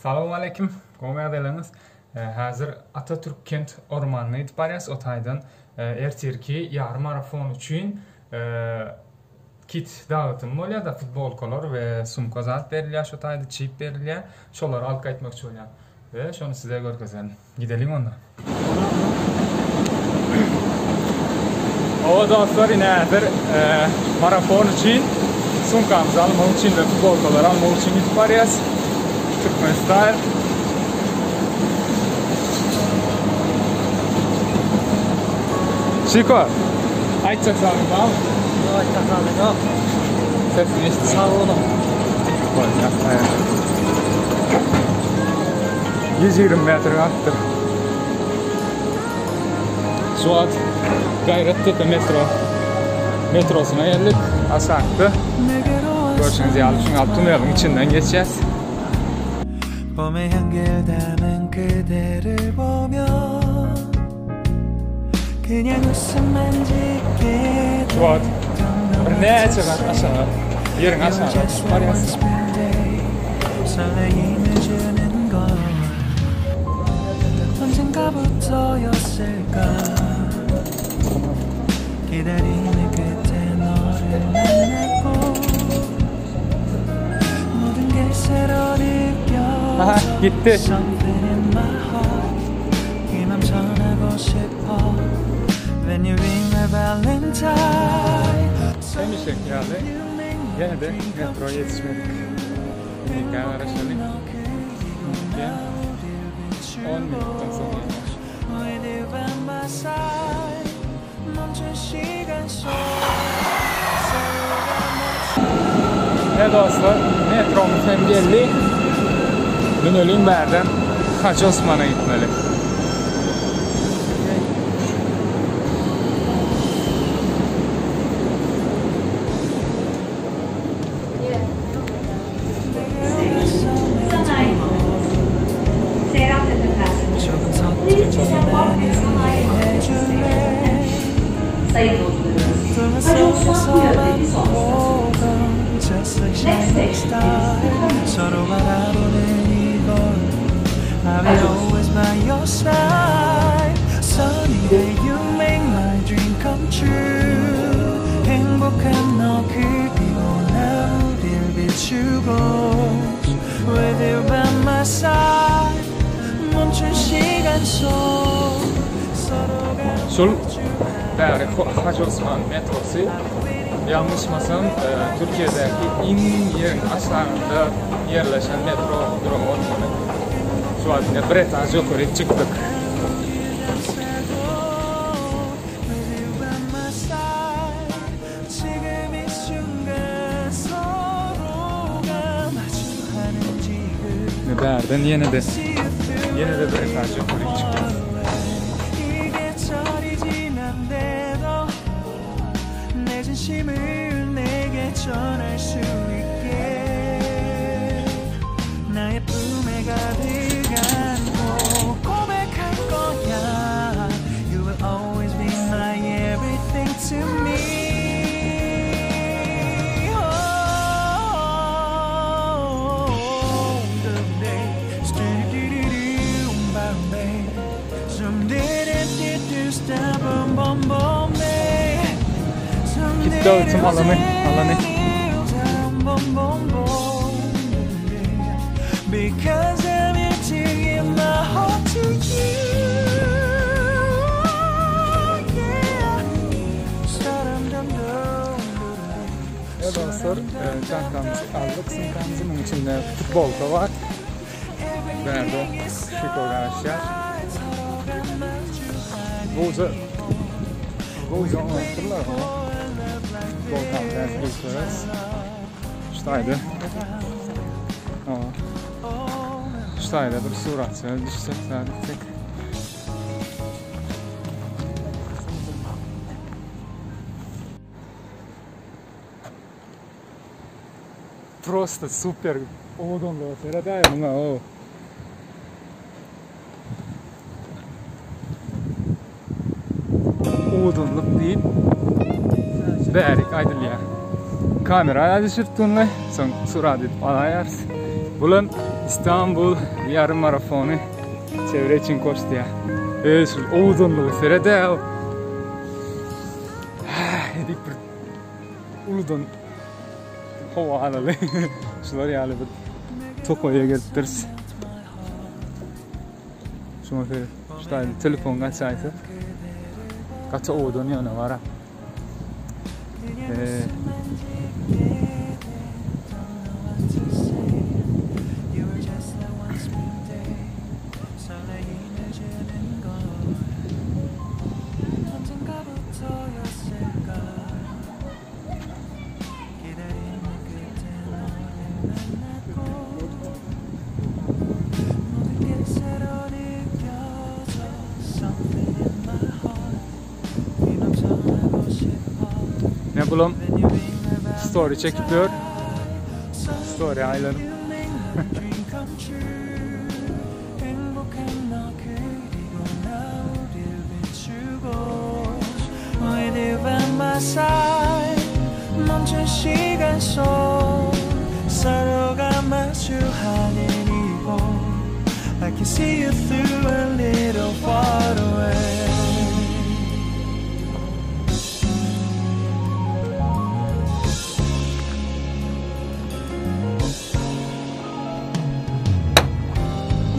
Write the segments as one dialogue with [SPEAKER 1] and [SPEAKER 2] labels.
[SPEAKER 1] Assalomu alaykum. Qo'miyadalaringiz. Hozir Atatürk kent o'rmonini yetib boryapsiz. O'taydan ertirki yarım marafon uchun kit dağıtım bo'ladi. Futbolkalar ve sumkalar berilýär, o'tayda chip berilýär. Şolar alıp qaytmoqchi bo'lyapman. Ve şonu size görkezem. Gidelim onda. O dostlar yine bir marafon için sumkamızı almak için ve futbolkalar almak için gidip varıyız. Türkmenistan. Şiko, aytsak sağlayın tamam mı?
[SPEAKER 2] Yok, aytsak sağlayın yok.
[SPEAKER 1] Sesini işte.
[SPEAKER 2] Sağ olun.
[SPEAKER 1] 120 metre attır. Şu an Gayrettepe metrosuna geldik. Aşağıda. Görüşünüz yalışın alt tünelin içinden geçeceğiz.
[SPEAKER 3] 봄의 향기를 담은 그대를 보며 그냥 웃음만 짓게
[SPEAKER 1] Şu an bir neçe kat aşağı. Yerin aşağı. Varıyasın.
[SPEAKER 3] 설레임을 주는 건 언젠가부터였을까 기다림의 끝에 너를 만났고 모든 게 새로
[SPEAKER 1] Aha, gitti.
[SPEAKER 3] Something in my heart 이 맘 전하고 싶어 When you ring my valentine
[SPEAKER 1] Demiştik herhalde. Yine de metroya yetişmedik. Hikaye araçladık. 10 minutten sonra
[SPEAKER 3] 너희들 by my side 멈춘 시간 속
[SPEAKER 1] Evet dostlar, metromuz hem geldi. Dönölüğün berden Hacı Osman'a gitmeli.
[SPEAKER 4] Sayın yolcularımız, Hacı Osman Kuyu'da son
[SPEAKER 3] Just like shining star 서로 바라보는 이곳 I will always by your side Sunny day you make my dream come true 행복한 너 그리고 나 우릴 비추고 With you by my side 멈춘 시간 속 서로가
[SPEAKER 1] Şul beri Hacı Osman metrosu. Yanlışmasam Türkiye'deki en yerin aşağısında yerleşen metro durumu olmalı. Şu an bir etaj yukarı çıktık. Berden yine de bir etaj yukarı çıktık.
[SPEAKER 3] 내 진심을 내게 전할 수 있게 나의 품에 가득 안고 고백할 거야 You will always be my everything to me
[SPEAKER 1] Kit dağıtım alanı.
[SPEAKER 3] Because I'm here to give my heart to you.
[SPEAKER 1] Evet dostlar, çantamızı aldık. Sımkamızın içinde futbolka var. Nerede? Şık arkadaşlar. Boza anlatırlar ama futbolkan ders geçiyoruz. Ştaydı. Ştaydı bir surat söz düşsek sadece. Просто супер. Одан da передай buna o. Odunluk deyip berik aydılıyor. Kameraya düşürttüğünle son surat edip alayarız. Bulan İstanbul yarım marafonu çevre için koştu ya. Şu uzunluğu sırada edik bir uludun hava alalı. Şular yani bir Toko'ya getiririz. Şuna göre işte telefon kaçaydı. Kaça oğudun yana var ha. Ne bulam? Story çekiyor. Story aylarım.
[SPEAKER 3] 멈춘 시간 속 서로가 마주하는 이곳 I can see you through a little far away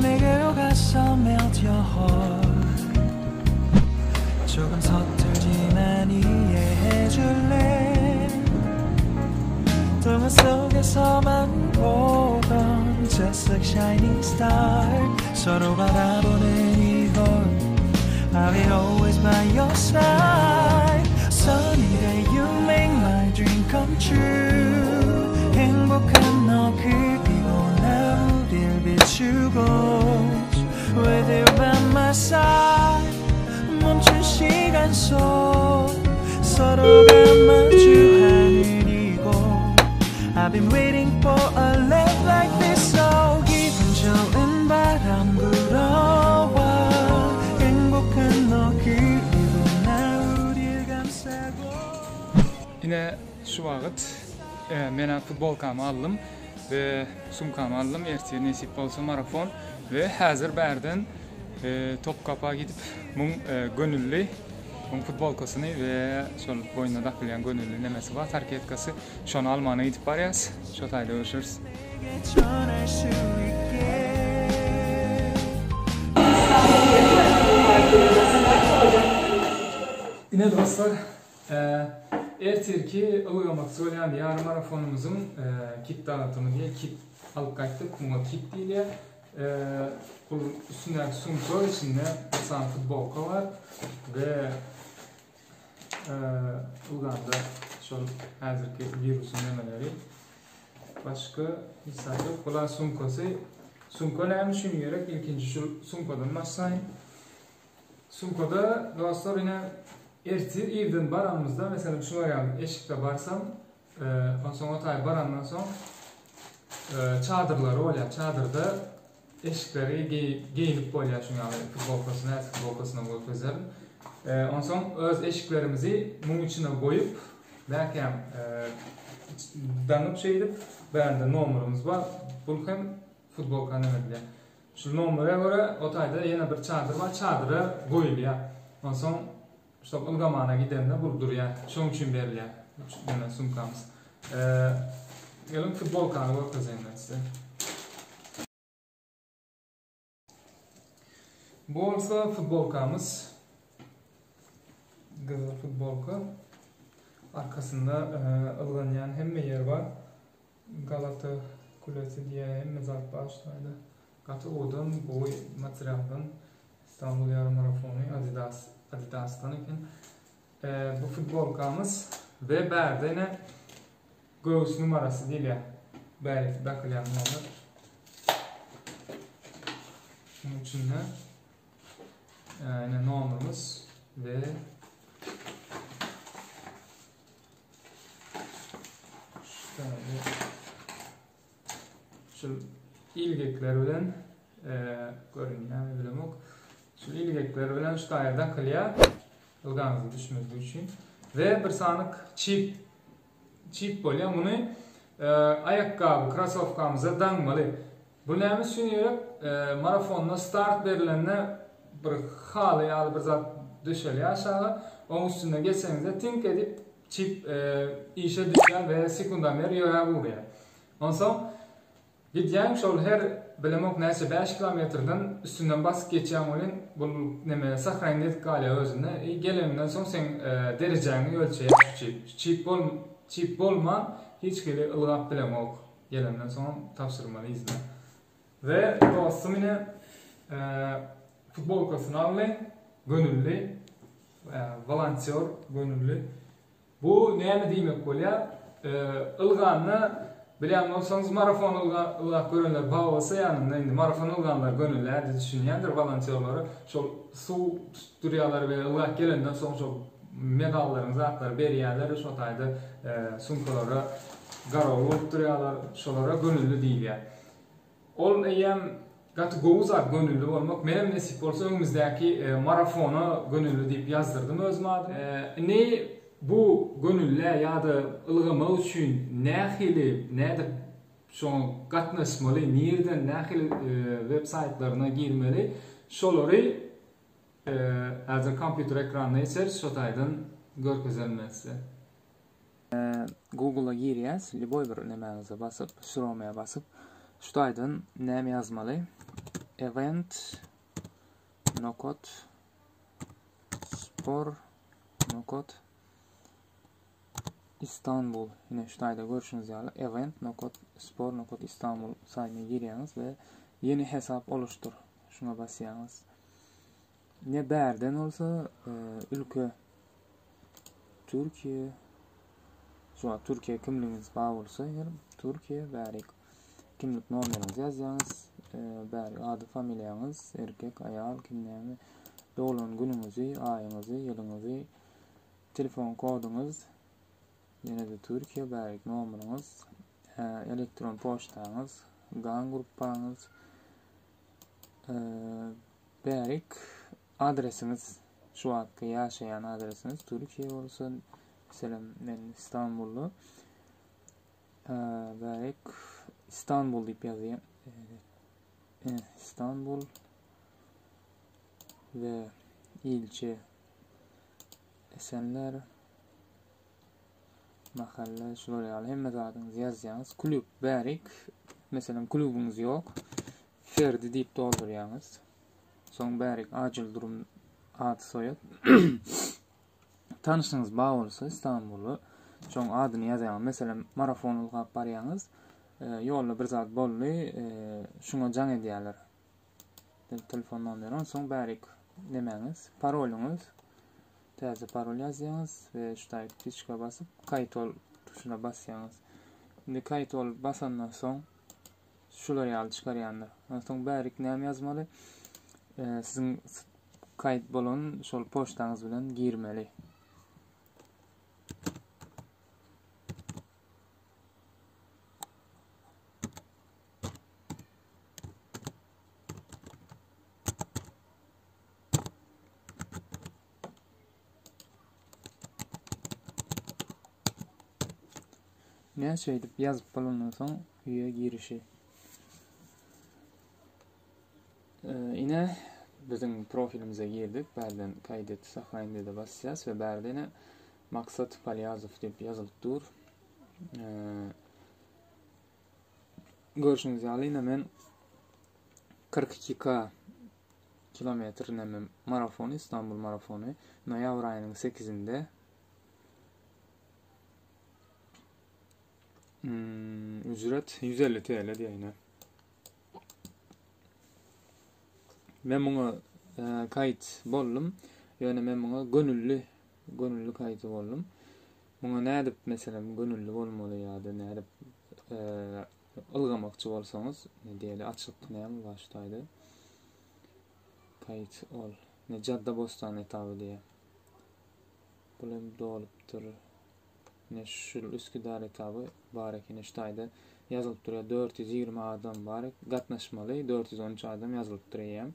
[SPEAKER 3] 내게로 가서 melt your heart 조금 서툴지만 이해해줄래 동화 속에서만 보던 just like shining star 서로 바라보는 이곳 I will always by your side Sunny day you make my dream come true 행복한 너 그리고 나 우릴 비추고 With you by my side 멈춘 시간 속 서로가 마주하는 I've been waiting for a love like this so 기분 좋은 바람 불어와 행복한 너 그리고 나 우릴 감싸고
[SPEAKER 1] Yine şu vakit mena futbolkamı aldım ve sumkamı aldım. Ertesi nasip olsa marafon ve hazır berden Topkapı'ya gidip bunun gönüllü futbolkasını ve şol boyuna dakılayan gönüllü nemesi var. Tarketkası şonu almana gidip barıyaz. Şotayda görüşürüz. Yine dostlar, ertirki ılıgamak söyleyen yarım marafonumuzun kit dağıtımı diye kit alıp kaçtık. Bunun kit değil ya. Üstündeki sumka içinde bir tane futbolka var ve Uganda şu hazırki virüsün nemeleri başka misal yok. Bunlar sumkası. Sumka neymiş düşünüyoruz. İlkinci şu sumkadan başlayın. Sumkada dostlar yine ertir evden baranımızda mesela şu var yani eşikte barsam ondan sonra otay barandan sonra çadırları oluyor. Çadırda eşikleri giyinip oluyor şuna futbolkasına, futbolkasına koyup özelim. Ondan sonra öz eşiklerimizi mum içine koyup belki hem danıp şey edip bende numarımız var. Bu hem futbol kanalıyla. Şu numara göre otayda yine bir çadır var. Çadıra koyuluyor. Ondan sonra işte ılgamana gidenle bulduruyor. Şunun için veriliyor. Yine sumkamız. Gelin futbol kanalı kazanıyor size. Bu olsa futbolkamız. Kızıl futbolka. Arkasında ılganayan hem yer var. Galata Kulesi diye hem zat başlaydı. Katı odan boy materialdan İstanbul yarım marafonu Adidas'tan iken bu futbolkamız ve berde yine göğüs numarası değil ya. Belki bakılayan numara. Bunun içinde yine numaramız ve şu ilgekler bilen görünüyor bilemek. Şu ilgekler bilen şu tayardan kılya ılganızı düşmediği için ve bir sanık çip oluyor. Bunu ayakkabı, krasovkamıza dangmalı Bu näme düşünýär? Marafonda start berilende bir haly ýaly bir zat düşeli aşağı, onun üstünde geçseňiz tink edip çip işe düşýär we sekundamer ýöre bolýar. Onsoň gidýän şol her bilemok näçe 5 kilometrden üstünden basyp geçýän bolan bu neme sahraňyt galya özünde gelenden soň sen derejäňi ölçeýär. Çip bolman hiç kili ılgap bilemok gelenden soň tapşyrmalysyň. Ve dostum yine futbolkasyny aldy, gönüllü, volontör, gönüllü. Bu näme diýmek bolýar? Ilganyny bilýän bolsaňyz marafon ılgap görenler bagasa ýanynda indi marafon ılganlar gönüllüler diýip düşünýändir volontörleri. Şol suw tutýarlar we ılgap gelenden soň şol medallaryny zatlary berýärler, şo taýda sumkalara garow bolup durýarlar, şolara gönüllü diýilýär. Ol eýem gaty gowuzak gönüllü bolmak menem nesip bolsa öňümüzdäki marafona gönüllü diýip ýazdyrdym özüme adymy. Ne bu gönüllüler ýa-da ılgama üçin nähili, näde şo gatnaşmaly, nerden nähili web saytlaryna girmeli, şolary hazır kompýuter ekranyna eser, şo taýdan görkezelmesi.
[SPEAKER 5] Google'a girýäs, liboy bir nemäňize basyp, suramaya basyp, şu taýdan näme ýazmaly? Event nokot spor nokot İstanbul. Yine şu taýda görüşüňiz ýaly event nokot spor nokot İstanbul saýtyna girýäňiz we yeni hesap oluştur. Şuna basýaňyz. Ne bärden olsa ülke Türkiye şu Türkiye kimliğiniz bağlı olsa Türkiye bärik kimlik nomeryňizi ýazýaňyz, bäri ady familiýaňyz, erkek, aýal, kimnäme, doğulan günüňizi, aýyňyzy, ýylyňyzy, telefon koduňyz, ýene de Türkiye bärik nomeryňiz, elektron poçtaňyz, gan gruppaňyz, bärik adresiniz, şu wagtky ýaşaýan adresiniz Türkiye bolsa, meselem men İstanbullu, bärik İstanbul diýip ýazýan. İstanbul ve ilçe Esenler mahalle şolary ýaly hemme zadyňyzy ýazýaňyz. Kulüp bärik, meselem kulübüňiz ýok, Ferdi diýip doldurýaňyz. Soň bärik acil durum ady soýat. Tanışyňyz bar bolsa İstanbullu, şoň adyny ýazýaňyz. Meselem marafon ylgap barýaňyz, ýolda bir zat boldy, şuňa jaň edýärler. Telefon nomeryň, soň bärik nemäňiz, parolüňiz, täze parol ýazýaňyz we şu taýda tuşga basyp kaýt ol tuşuna basýaňyz. Indi kaýt ol basandan soň şolary ýaly çykarýanlar. Soň bärik näme ýazmaly? Siziň kaýt bolan şol poçtaňyz bilen girmeli. Ne şeýdip ýazyp bolandan soň üýe girişi. Ine bizim profilimize girdik. Bärden kaýdet saklaýyn diýip basýas we bärden maksat Palyazow diýip ýazylyp dur. Görüşüňiz ýaly men 42 kilometr näme marafon, İstanbul marafonu noýabr aýynyň 8-inde ücret 150 TL diýene. Men muňa kaýt boldum. Ýöne men muňa gönüllü kaýty boldum. Muňa nädip meselem gönüllü bolmaly ýa-da nädip ılgamakçy bolsaňyz, diýeli açyk näme başlaýdy. Kaýt ol. Ne Jadda Bostan etaby diýe. Bulam dolupdyr. Ne şul Üsküdar etaby barakine ştaýda ýazylyp durýar 420 adam barak gatnaşmaly, 413 adam ýazylyp durýar.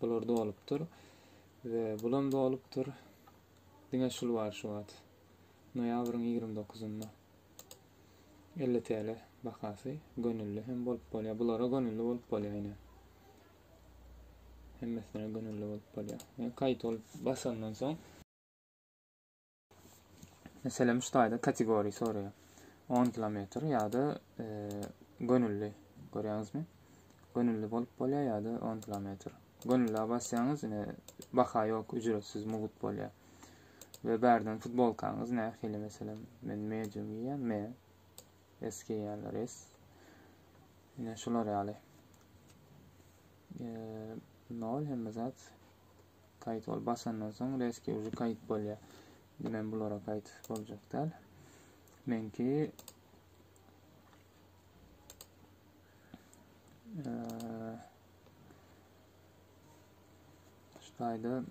[SPEAKER 5] Bular dolupdyr we bulam dolupdyr. Diňe şul bar şu wagt. Noýabryň 29-ynda 50 TL. Bakasy gönüllü hem bolup bolýar. Bulara gönüllü bolup bolýar ýene. Hemmesine gönüllü bolup bolýar. Yani kayıt olup basandan soň mesela müştaýda kategori soruyor. 10 kilometr ýa-da gönüllü görýäňizmi? Gönüllü bolup bolýar ýa-da 10 kilometr. Gönüllü basýaňyz ine baka ýok, ücretsiz mugut bolýar. Ve berden futbolkaňyz nähili mesela men medium ýa me eski ýerler es. Ine şular ýaly. Nol hemme zat kayıt ol basandan soň reski uju kayıt bolýar. Men bulara kayıt boljaklar. Menki şuýda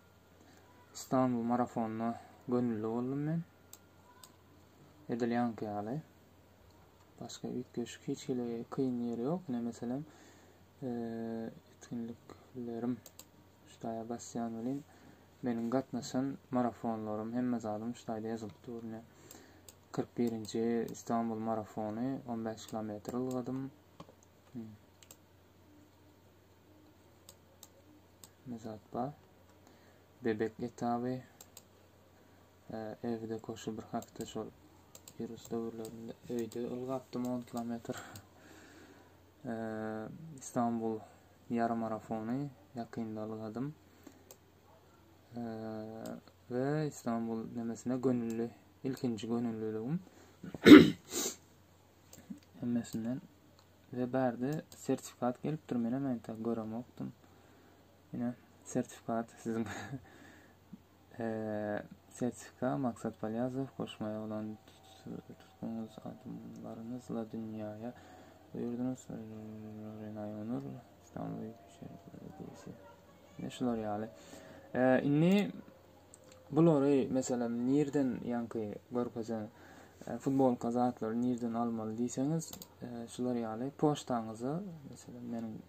[SPEAKER 5] İstanbul marafonuna gönüllü boldum men. Edilýän ýaly. Başka ütgeşik hiç kıyın yeri yok. Ne mesela etkinliklerim şuýa basýan bilen menin gatnaşan marafonlarym hemme zadym şuýda ýazylyp durýar. 41-nji İstanbul marafonu 15 kilometr ılgadym. Mezatba bebek etabı evde koşu bir hafta şol virüs döwürlerinde öýde ılgapdym 10 kilometr. İstanbul yarım marafonu yakında ılgadym. Ve İstanbul nemesine gönüllü ilkinci gönüllülüğüm emmesinden ve berde sertifikat gelipdir mene men ta göremokdum. Yine sertifikat sizin sertifika Maksat Palyazow koşmaya olan tutkunuz adımlarınızla dünyaya buyurdunuz. Renay Onur İstanbul Büyükşehir Belediyesi. Ne şular ýaly. Inni bulary mesela nerden yankı görkezen futbol kazatları nerden almalı diýseňiz şular ýaly poçtaňyzy mesela menin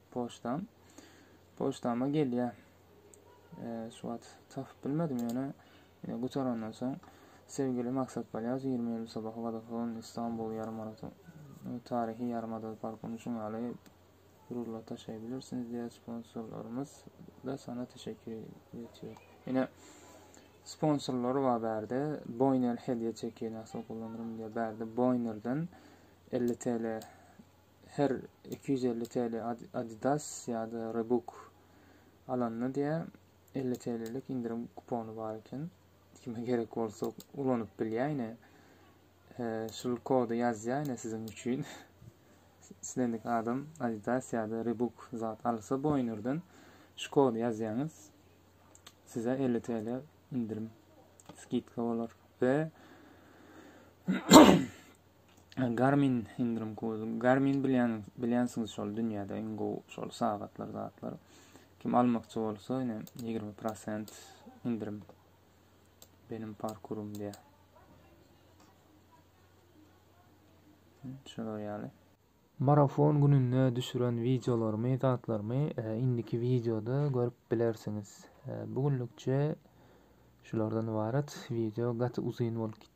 [SPEAKER 5] poçtama gelýär. Şu at taf bilmedim ýöne gutarandan soň sevgili Maksat Palyazow 20 Eylül sabahı Vodafone İstanbul yarım maraton tarihi yarımada parkunu şuňaly gururla taşıyabilirsiniz diye sponsorlarımız da sana teşekkür ediyor. Yine sponsorları var berde. Boyner hediye çeki nasıl kullanırım diye berde. Boyner'dan 50 TL her 250 TL Adidas ya da Reebok alanına diye 50 TL'lik indirim kuponu varken kime gerek olsa ulanıp bilýär ýene şul kodu ýazýar ýene sizin üçin. Sizdendik adam Adidas ya da Reebok zat alsa Boyner'dan şu kodu ýazýaňyz size 50 TL indirim skidka bolar ve Garmin indirim kodu. Garmin bilýänsiňiz şol dünýäde en gowy şol sagatlar zatlar. Kim almakçy bolsa ýene 20% indirim benim parkurum diye. Şolar ýaly. Marafon gününe düşüren videolarımı, zatlarımı indiki videoda görüp bilersiňiz. Bugünlükçe şulardan ibaret video gaty uzyn bolup